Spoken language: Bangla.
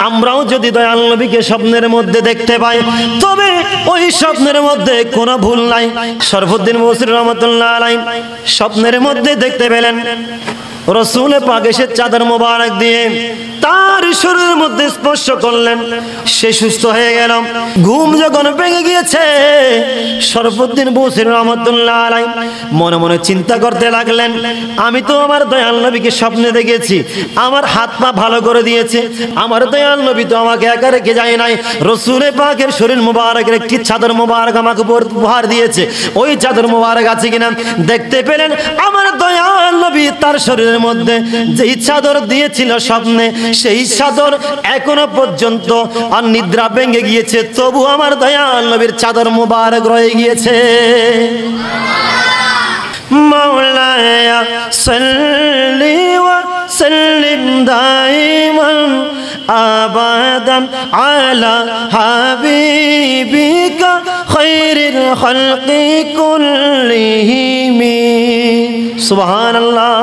আমরাও যদি দয়াল নবীকে স্বপ্নের মধ্যে দেখতে পাই, তবে ওই স্বপ্নের মধ্যে কোনো ভুল নাই। শরফুদ্দীন বসরি রাহমাতুল্লাহ আলাইহি স্বপ্নের মধ্যে দেখতে পেলেন রাসূল পাক এসে চাদর মোবারক দিয়ে তার শরীরের মধ্যে স্পর্শ করলেন, সে সুস্থ হয়ে গেল। ঘুম যখন ভেঙে গিয়েছে, শরফুদ্দীন বসরি রাহমাতুল্লাহ আলাইহি মনে মনে চিন্তা করতে লাগলেন, আমি তো আমার দয়াল নবীকে স্বপ্নে দেখেছি, আমার হাত পা ভালো করে দিয়েছে, আমার দয়াল নবী তো আমাকে একা রেখে যায় নাই। রাসূল পাকের শরীর মোবারকের একটি চাদর মোবারক আমাকে উপহার দিয়েছে, ওই চাদর মোবারক আছে কিনা দেখতে পেলেন। আমার দয়াল নবী তার শরীরের মধ্যে যেই চাদর দিয়েছিল স্বপ্নে, সেই চাদর এখনো পর্যন্ত আর নিদ্রা ভেঙে গিয়েছে, তবু আমার দয়াল নবীর চাদর মোবারক রয়ে গিয়েছে। মাওলায়া সাল্লি ওয়া সাল্লিম দাইমান আবাদান আলা হাবিবিকা খায়রিল খালকি কুল্লিহিম। সুবহানাল্লাহ।